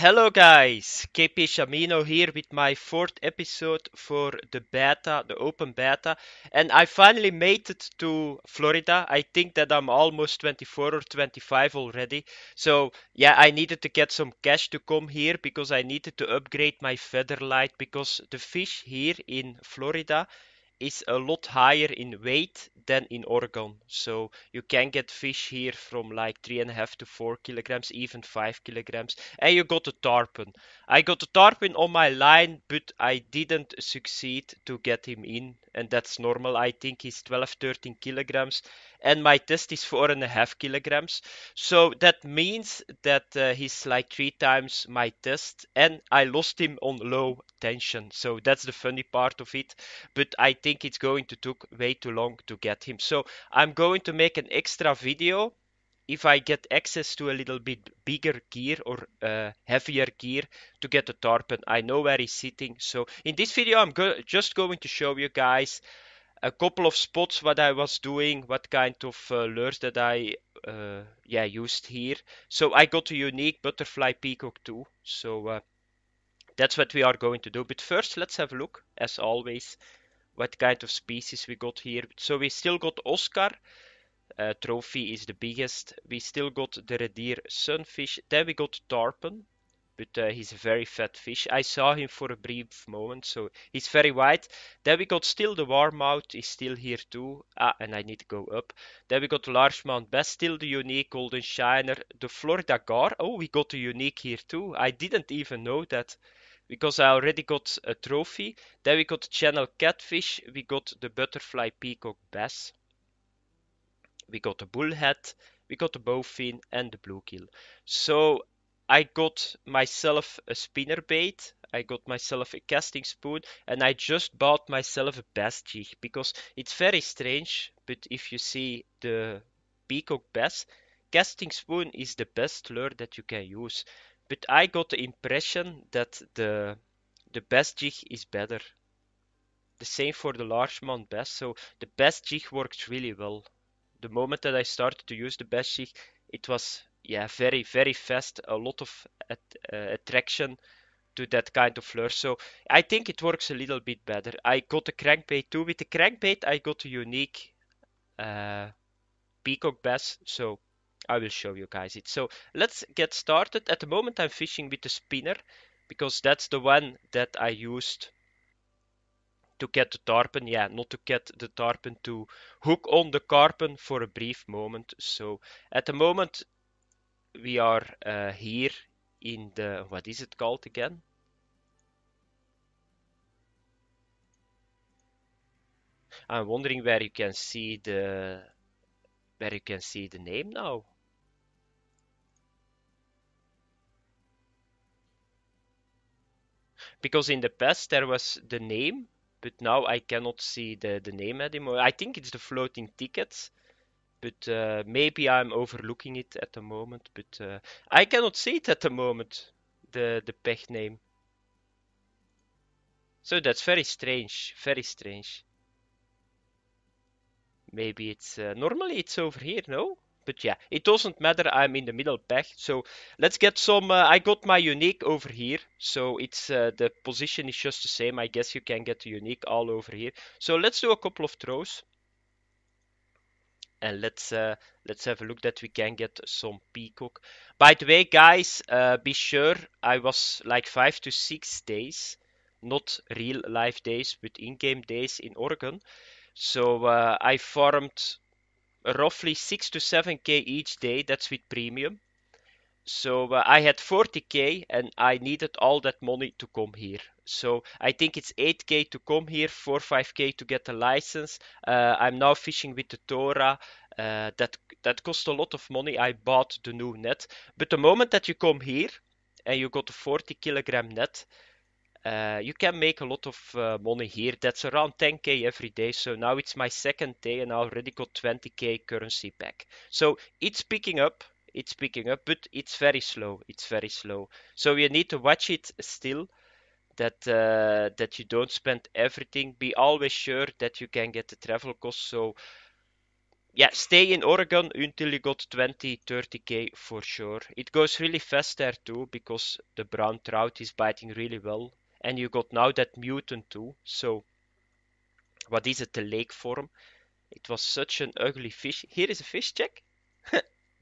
Hello guys, KpShamino here with my fourth episode for the beta, the open beta, and I finally made it to Florida. I think that I'm almost 24 or 25 already. So yeah, I needed to get some cash to come here because I needed to upgrade my feather light because the fish here in Florida is a lot higher in weight than in Oregon. So you can get fish here from like 3.5 to 4 kilograms, even 5 kilograms. And you got a tarpon. I got a tarpon on my line, but I didn't succeed to get him in. And that's normal. I think he's 12, 13 kilograms. And my test is 4.5 kilograms. So that means that he's like 3 times my test. And I lost him on low tension. So that's the funny part of it, but I think it's going to take way too long to get him. So I'm going to make an extra video if I get access to a little bit bigger gear or heavier gear to get the tarpon. I know where he's sitting. So in this video I'm just going to show you guys a couple of spots what I was doing, what kind of lures that I used here. So I got a unique butterfly peacock too. So that's what we are going to do. But first let's have a look, as always, what kind of species we got here. So we still got Oscar. Trophy is the biggest. We still got the red deer sunfish. Then we got tarpon, but he's a very fat fish. I saw him for a brief moment, so he's very white. Then we got still the warmouth is still here too. And I need to go up. Then we got the largemouth bass, still the unique golden shiner. The Florida gar. Oh, we got a unique here too. I didn't even know that, because I already got a trophy. Then we got the channel catfish, we got the butterfly peacock bass, we got the bullhead, we got the bowfin and the bluegill. So I got myself a spinner bait, I got myself a casting spoon, and I just bought myself a bass jig because it's very strange, but if you see the peacock bass, casting spoon is the best lure that you can use. But I got the impression that the bass jig is better. The same for the largemouth bass. So the bass jig works really well. The moment that I started to use the bass jig, it was very very fast. A lot of attraction to that kind of lure. So I think it works a little bit better. I got a crankbait too. With the crankbait, I got a unique uh, peacock bass. So I will show you guys it. So let's get started. At the moment I'm fishing with the spinner because that's the one that I used to get the tarpon. Yeah, not to get the tarpon, to hook on the carpon for a brief moment. So at the moment we are here in the, what is it called again? I'm wondering where you can see the name now. Because in the past there was the name, but now I cannot see the name anymore. I think it's the floating tickets, but maybe I'm overlooking it at the moment. But I cannot see it at the moment, the pech name. So that's very strange, very strange. Maybe it's normally it's over here, no? But yeah, it doesn't matter. I'm in the middle pech. So let's get some. I got my unique over here, so it's the position is just the same. I guess you can get the unique all over here. So let's do a couple of throws, and let's have a look that we can get some peacock. By the way, guys, be sure I was like 5 to 6 days, not real life days, but in-game days in Oregon. So I farmed roughly 6 to 7k each day. That's with premium. So I had 40k and I needed all that money to come here. So I think it's 8k to come here, 4 5k to get a license. I'm now fishing with the Tora. That cost a lot of money. I bought the new net. But the moment that you come here and you got a 40 kilogram net, you can make a lot of money here. That's around 10k every day. So now it's my second day and I already got 20k currency back. So it's picking up. It's picking up, but it's very slow. It's very slow. So you need to watch it still, that you don't spend everything. Be always sure that you can get the travel costs. So Yeah, stay in Oregon until you got 20, 30K for sure. It goes really fast there too because the brown trout is biting really well. And you got now that mutant too. So, what is it? The lake form. It was such an ugly fish. Here is a fish, check.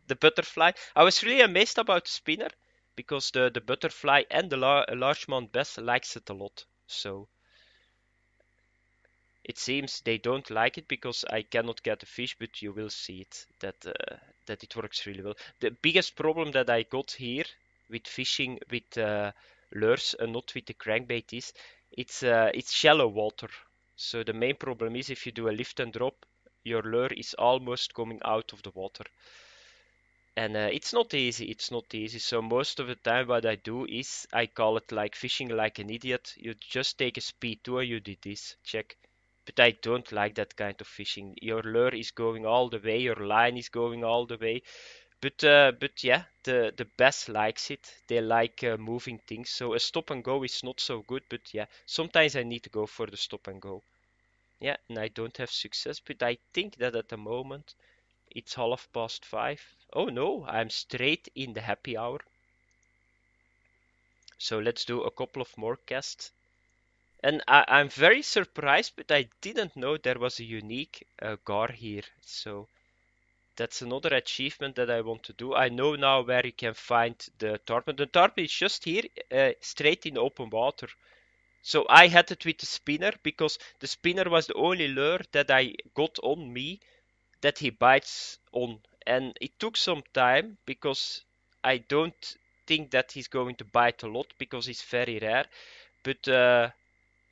The butterfly. I was really amazed about the spinner because the butterfly and the largemouth bass likes it a lot. So, it seems they don't like it because I cannot get a fish, but you will see it that it works really well. The biggest problem that I got here with fishing with lures and not with the crankbait is it's shallow water. So the main problem is if you do a lift and drop, your lure is almost coming out of the water. And it's not easy, it's not easy. So most of the time what I do is I call it like fishing like an idiot. You just take a speed 2 and you do this, check. But I don't like that kind of fishing. Your lure is going all the way, your line is going all the way. But yeah, the bass likes it. They like moving things. So a stop and go is not so good. But yeah, sometimes I need to go for the stop and go. Yeah, and I don't have success. But I think that at the moment it's 5:30. Oh no, I'm straight in the happy hour. So let's do a couple of more casts. And I'm very surprised, but I didn't know there was a unique gar here. So that's another achievement that I want to do. I know now where you can find the tarpon. The tarpon is just here, straight in open water. So I had it with the spinner because the spinner was the only lure that I got on me that he bites on. And it took some time because I don't think that he's going to bite a lot because he's very rare. But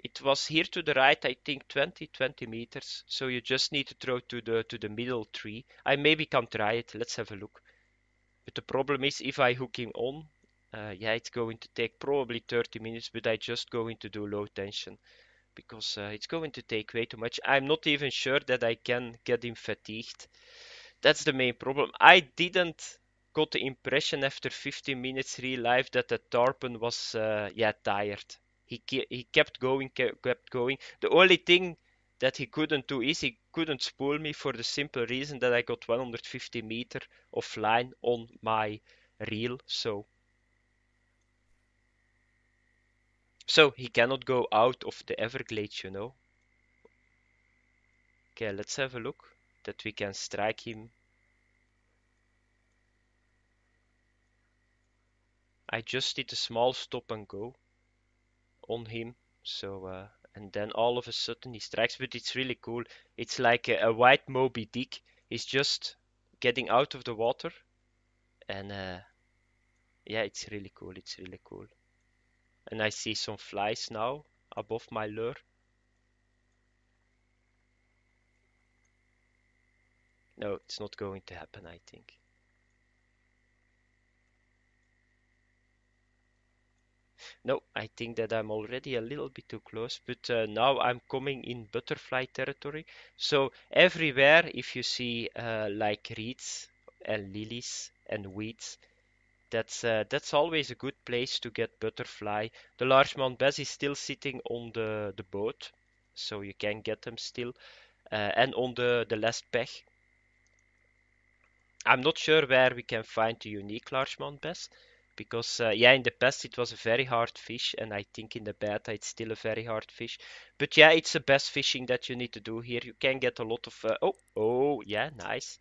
it was here to the right, I think 20 meters. So you just need to throw to the middle tree. I maybe can try it. Let's have a look. But the problem is if I hook him on, yeah, it's going to take probably 30 minutes, but I just going to do low tension because it's going to take way too much. I'm not even sure that I can get him fatigued. That's the main problem. I didn't got the impression after 15 minutes real life that the tarpon was yeah tired. He kept going, kept going. The only thing that he couldn't do is he couldn't spool me for the simple reason that I got 150 meter of line on my reel. So he cannot go out of the Everglades, you know. Okay, let's have a look that we can strike him. I just did a small stop and go on him. So and then all of a sudden he strikes, but it's really cool. It's like a white Moby Dick. He's just getting out of the water, and yeah, it's really cool. It's really cool. And I see some flies now above my lure. No, it's not going to happen, I think. No, I think that I'm already a little bit too close, but now I'm coming in butterfly territory. So everywhere, if you see like reeds and lilies and weeds, that's always a good place to get butterfly. The largemouth bass is still sitting on the boat, so you can get them still, and on the last peg. I'm not sure where we can find the unique largemouth bass because yeah, in the past it was a very hard fish, and I think in the beta it's still a very hard fish. But yeah, it's the best fishing that you need to do here. You can get a lot of oh yeah, nice.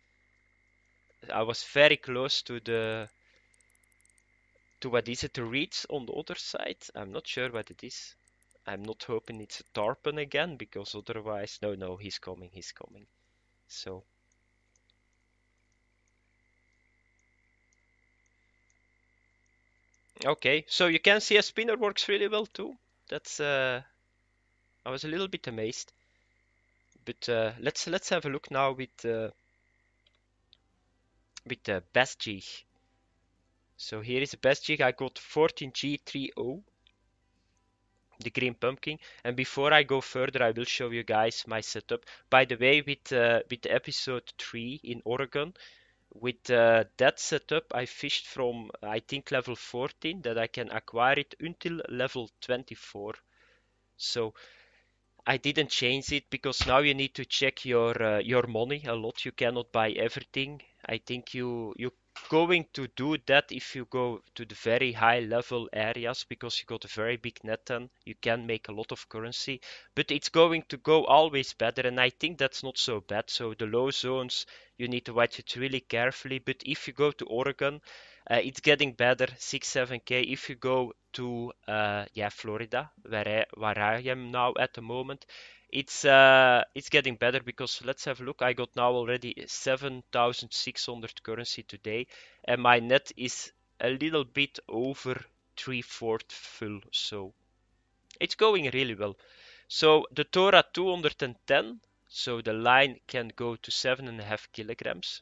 I was very close to what is it, the reeds on the other side? I'm not sure what it is. I'm not hoping it's a tarpon again because otherwise, no, no, he's coming, he's coming. So, okay, so you can see a spinner works really well too. That's I was a little bit amazed. But let's have a look now with the best jig. So here is the best jig. I got 14G30, the green pumpkin. And before I go further, I will show you guys my setup. By the way, with episode 3 in Oregon, with that setup, I fished from I think level 14 that I can acquire it until level 24. So I didn't change it because now you need to check your money a lot. You cannot buy everything. I think you going to do that if you go to the very high level areas because you got a very big net then. You can make a lot of currency, but it's going to go always better, and I think that's not so bad. So the low zones you need to watch it really carefully. But if you go to Oregon, it's getting better, 6, 7K. If you go to yeah, Florida, where I am now at the moment, it's getting better because let's have a look. I got now already 7,600 currency today, and my net is a little bit over three-fourth full. So it's going really well. So the Torah 210, so the line can go to 7.5 kilograms.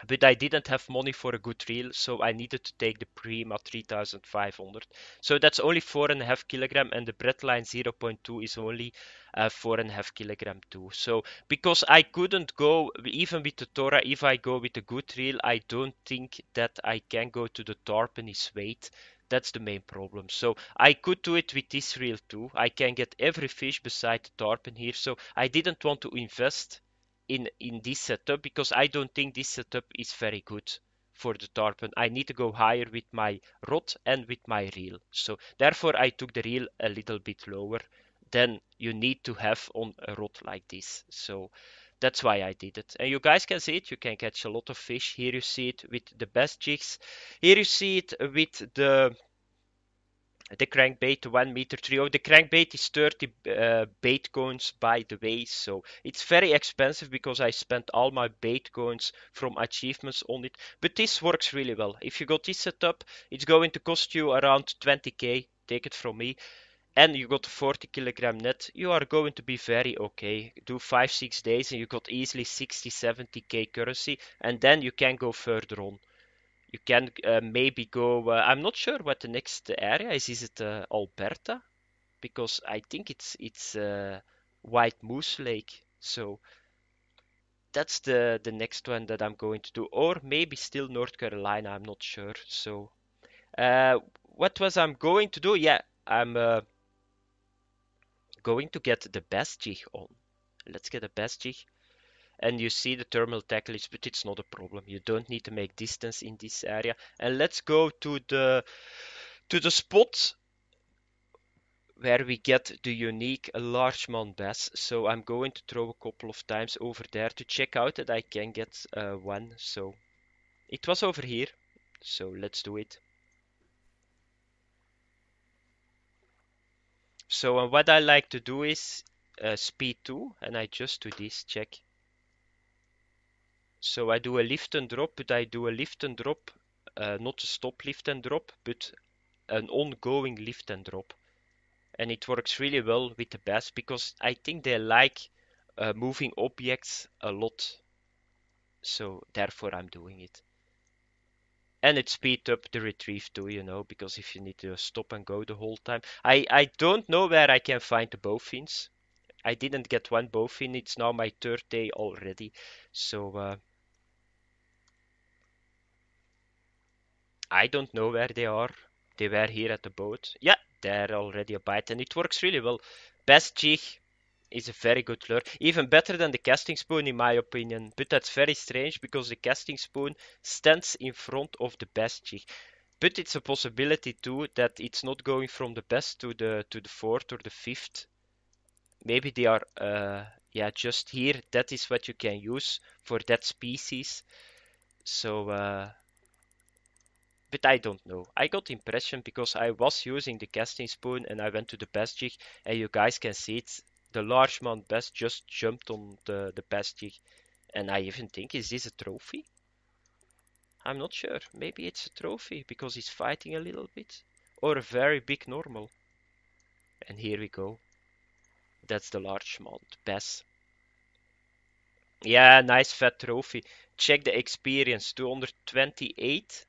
But I didn't have money for a good reel, so I needed to take the Prima 3500. So that's only 4.5 kilogram, and the breadline 0.2 is only 4.5 kilogram too. So because I couldn't go even with the Torah, if I go with a good reel, I don't think that I can go to the Tarpany's weight. That's the main problem. So I could do it with this reel too. I can get every fish beside the tarpon here. So I didn't want to invest in this setup because I don't think this setup is very good for the tarpon. I need to go higher with my rod and with my reel. So therefore I took the reel a little bit lower than you need to have on a rod like this. So that's why I did it. And you guys can see it. You can catch a lot of fish. Here you see it with the best jigs. Here you see it with the crankbait, 1 meter trio. The crankbait is 30 bait coins, by the way, so it's very expensive because I spent all my bait coins from achievements on it. But this works really well. If you got this set up, it's going to cost you around 20k. Take it from me. And you got a 40 kilogram net, you are going to be very okay. Do 5-6 days and you got easily 60-70k currency, and then you can go further on. You can maybe go. I'm not sure what the next area is. Is it Alberta? Because I think it's White Moose Lake. So that's the next one that I'm going to do, or maybe still North Carolina. I'm not sure. So what was I'm going to do? Yeah, I'm going to get the best jig on. Let's get a best jig. And you see the thermal tacklage, but it's not a problem. You don't need to make distance in this area. And let's go to the spot where we get the unique largemouth bass. So I'm going to throw a couple of times over there to check out that I can get one. So it was over here. So let's do it. So what I like to do is speed 2, and I just do this, check. So I do a lift and drop, but I do a lift and drop, not a stop lift and drop, but an ongoing lift and drop. And it works really well with the bass because I think they like moving objects a lot. So therefore I'm doing it. And it speeds up the retrieve too, because if you need to stop and go the whole time. I don't know where I can find the bowfins. I didn't get one bowfin. It's now my third day already. So I don't know where they are. They were here at the boat. Yeah, they're already a bite, and it works really well. Best jig is a very good lure. Even better than the casting spoon, in my opinion. But that's very strange because the casting spoon stands in front of the best jig. But it's a possibility too that it's not going from the best to the fourth or the fifth. Maybe they are yeah, just here. That is what you can use for that species. So but I don't know. I got the impression because I was using the casting spoon and I went to the best jig, and you guys can see it. The largemouth bass just jumped on the best jig, and I even think, is this a trophy? I'm not sure. Maybe it's a trophy because he's fighting a little bit, or a very big normal. And here we go. That's the largemouth bass. Yeah, nice fat trophy. Check the experience, 228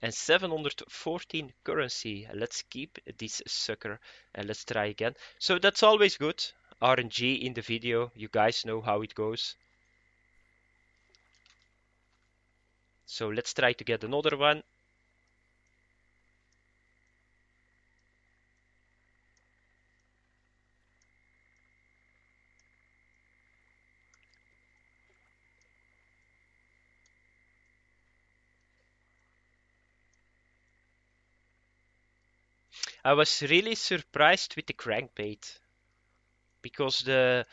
and 714 currency. Let's keep this sucker and let's try again. So that's always good. RNG in the video, you guys know how it goes. So let's try to get another one. I was really surprised with the crankbait because the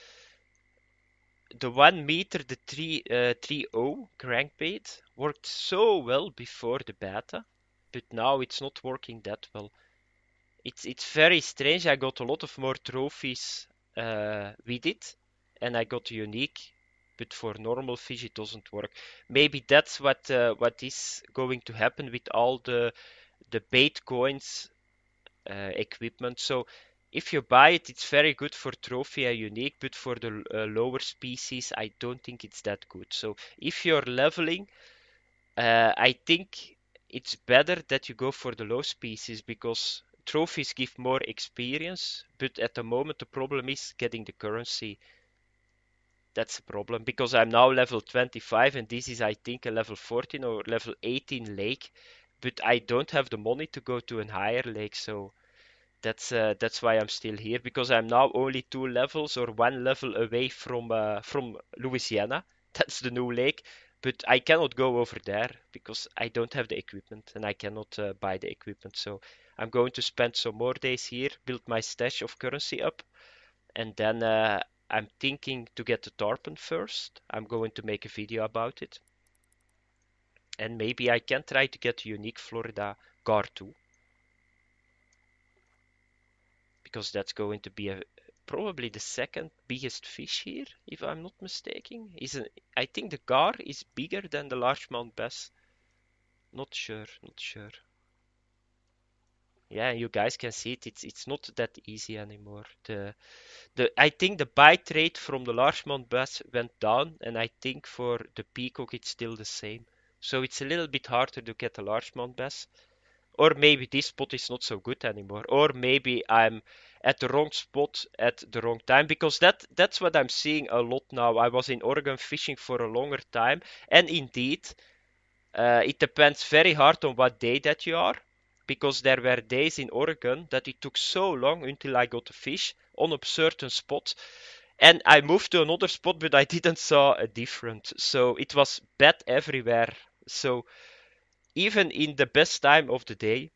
1 meter, the 3.0 crankbait worked so well before the beta, but now it's not working that well. It's very strange. I got a lot of more trophies with it, and I got unique, but for normal fish it doesn't work. Maybe that's what is going to happen with all the bait coins equipment. So if you buy it, it's very good for trophy and unique, but for the lower species, I don't think it's that good. So if you're leveling, I think it's better that you go for the low species because trophies give more experience, but at the moment the problem is getting the currency. That's a problem because I'm now level 25 and this is I think a level 14 or level 18 lake, but I don't have the money to go to a higher lake, so that's why I'm still here because I'm now only 2 levels or 1 level away from Louisiana. That's the new lake, but I cannot go over there because I don't have the equipment and I cannot buy the equipment. So I'm going to spend some more days here, build my stash of currency up, and then I'm thinking to get the tarpon first. I'm going to make a video about it, and maybe I can try to get a unique Florida gar too. Because that's going to be probably the second biggest fish here, if I'm not mistaken. I think the gar is bigger than the largemouth bass. Not sure, not sure. Yeah, you guys can see it. It's not that easy anymore. The I think the bite rate from the largemouth bass went down, and I think for the peacock it's still the same. So it's a little bit harder to get a largemouth bass. Or maybe this spot is not so good anymore. Or maybe I'm at the wrong spot at the wrong time. Because that's what I'm seeing a lot now. I was in Oregon fishing for a longer time. And indeed, it depends very hard on what day that you are. Because there were days in Oregon that it took so long until I got a fish on a certain spot. And I moved to another spot, but I didn't saw a difference. So it was bad everywhere. So even in the best time of the day,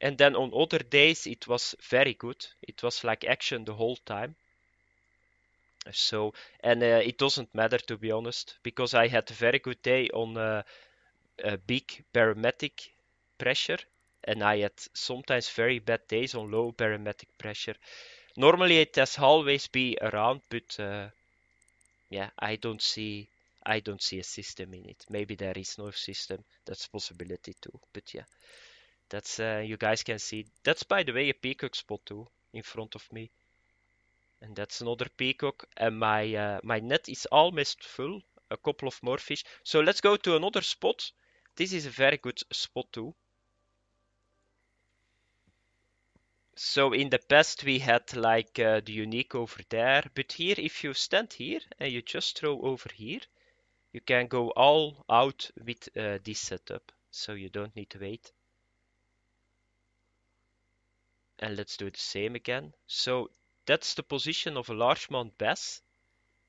and then on other days it was very good. It was like action the whole time. So, and it doesn't matter to be honest, because I had a very good day on a big barometric pressure, and I had sometimes very bad days on low barometric pressure. Normally it has always be around, but yeah, I don't see a system in it. Maybe there is no system. That's a possibility too. But yeah. That's you guys can see. That's by the way a peacock spot too in front of me, and that's another peacock. And my net is almost full. A couple of more fish. So let's go to another spot. This is a very good spot too. So in the past we had like the unique over there, but here if you stand here and you just throw over here, you can go all out with this setup. So you don't need to wait. And let's do the same again. So that's the position of a largemouth bass.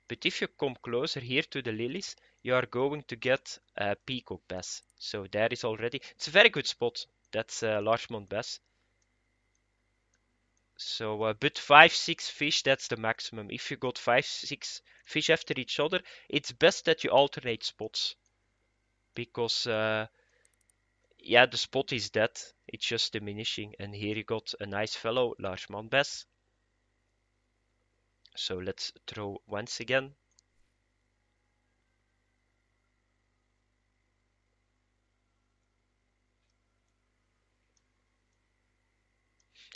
But if you come closer here to the lilies, you are going to get a peacock bass. So there is already, it's a very good spot. That's a largemouth bass. So, but 5, 6 fish, that's the maximum. If you got 5, 6 fish after each other, it's best that you alternate spots. Because, yeah, the spot is dead. It's just diminishing. And here you got a nice fellow largemouth bass. So let's throw once again.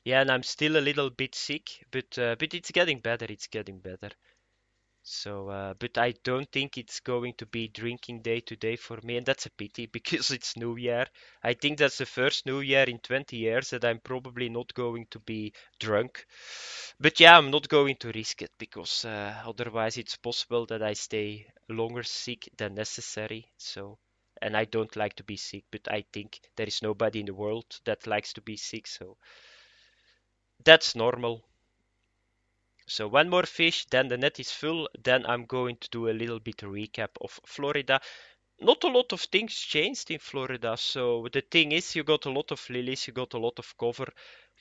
Yeah, and I'm still a little bit sick, but it's getting better. It's getting better. So, but I don't think it's going to be drinking day today for me, and that's a pity because it's New Year. I think that's the first New Year in 20 years that I'm probably not going to be drunk. But yeah, I'm not going to risk it because otherwise it's possible that I stay longer sick than necessary. So, and I don't like to be sick, but I think there is nobody in the world that likes to be sick, so that's normal. So one more fish, then the net is full. Then I'm going to do a little bit recap of Florida. Not a lot of things changed in Florida. So the thing is, you got a lot of lilies, you got a lot of cover.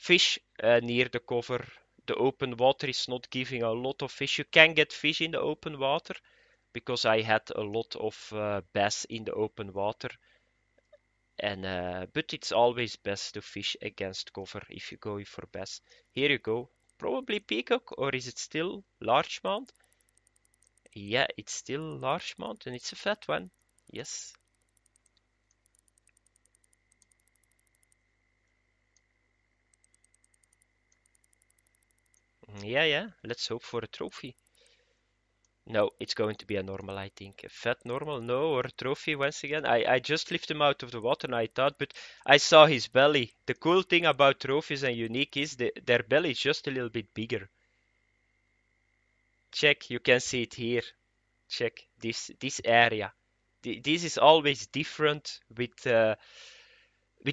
fish near the cover. The open water is not giving a lot of fish. You can get fish in the open water because I had a lot of bass in the open water. And but it's always best to fish against cover if you go for bass. Here you go. Probably peacock, or is it still largemouth? Yeah, it's still largemouth and it's a fat one. Yes. Yeah, yeah. Let's hope for a trophy. No, it's going to be a normal, I think. A fat normal, no, or a trophy once again. I just lifted him out of the water and I thought, but I saw his belly. The cool thing about trophies and unique is their belly is just a little bit bigger. Check, you can see it here. Check this area. This is always different with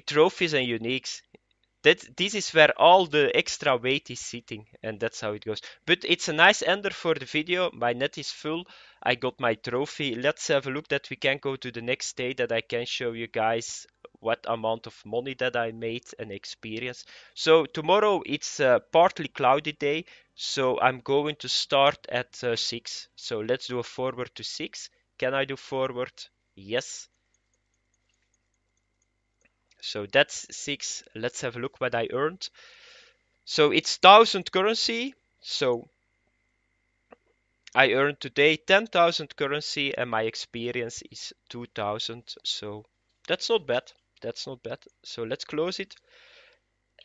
trophies and uniques. This is where all the extra weight is sitting, and that's how it goes. But it's a nice ender for the video. My net is full. I got my trophy. Let's have a look that we can go to the next day that I can show you guys what amount of money that I made and experience. So tomorrow it's a partly cloudy day, so I'm going to start at 6. So let's do a forward to 6. Can I do forward? Yes. So that's 6. Let's have a look what I earned. So it's 1000 currency. So I earned today 10,000 currency and my experience is 2000. So that's not bad. That's not bad. So let's close it.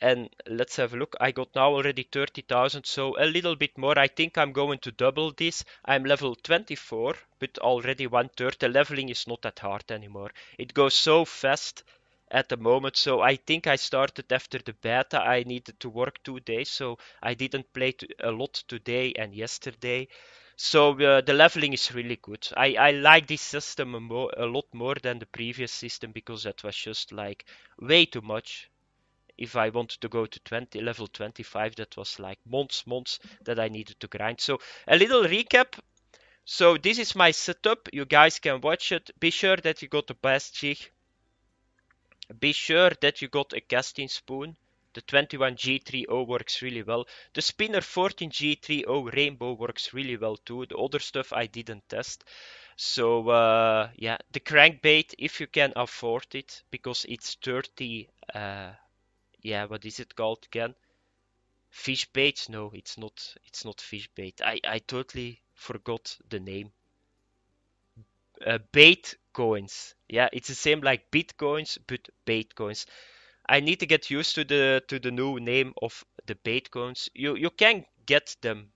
And let's have a look. I got now already 30,000, so a little bit more. I think I'm going to double this. I'm level 24, but already 1/3. The leveling is not that hard anymore. It goes so fast at the moment. So I think I started after the beta. I needed to work 2 days, so I didn't play a lot today and yesterday. So the leveling is really good. I like this system a lot more than the previous system because that was just like way too much. If I wanted to go to level 25, that was like months that I needed to grind. So a little recap. So this is my setup. You guys can watch it. Be sure that you got the best jig. Be sure that you got a casting spoon. The 21G30 works really well. The spinner 14G30 Rainbow works really well too. The other stuff I didn't test. So yeah, the crankbait if you can afford it because it's 30 yeah, what is it called again? Fish bait? No, it's not. It's not fish bait. I totally forgot the name. Bait coins. Yeah, it's the same like bitcoins, but bait coins. I need to get used to the new name of the bait coins. You can get them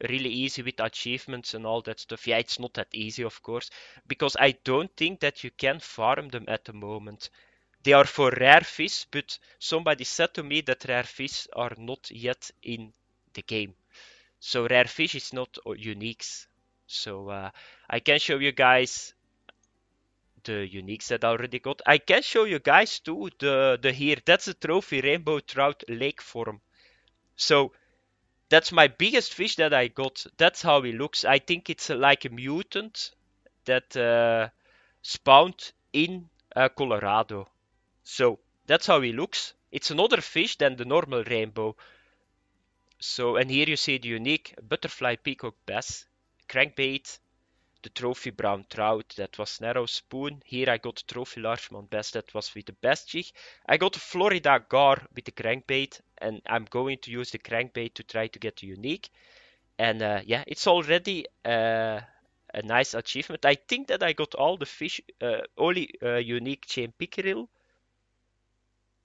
really easy with achievements and all that stuff. Yeah, it's not that easy, of course, because I don't think that you can farm them at the moment. They are for rare fish, but somebody said to me that rare fish are not yet in the game. So rare fish is not uniques. So I can show you guys the uniques that I already got. I can show you guys too the here. That's a trophy rainbow trout lake form. So that's my biggest fish that I got. That's how he looks. I think it's like a mutant that spawned in Colorado. So that's how he looks. It's another fish than the normal rainbow. So, and here you see the unique butterfly peacock bass, crankbait, the trophy brown trout, that was narrow spoon. Here I got trophy largemouth bass, that was with the best jig. I got a Florida gar with the crankbait, and I'm going to use the crankbait to try to get the unique. And yeah, it's already a nice achievement. I think that I got all the fish, only unique chain pickerel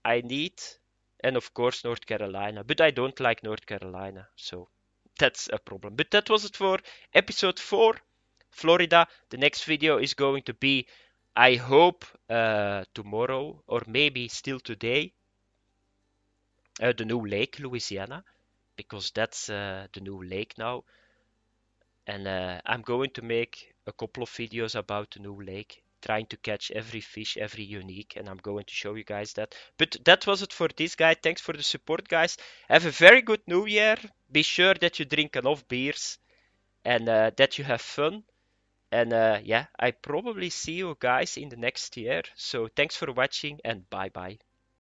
I need, and of course North Carolina. But I don't like North Carolina, so that's a problem. But that was it for episode 4, Florida. The next video is going to be, I hope, tomorrow or maybe still today, the new lake, Louisiana, because that's the new lake now. And I'm going to make a couple of videos about the new lake, trying to catch every fish, every unique, and I'm going to show you guys that. But that was it for this guy. Thanks for the support, guys. Have a very good new year. Be sure that you drink enough beers and that you have fun. And yeah, I probably see you guys in the next year. So thanks for watching and bye bye.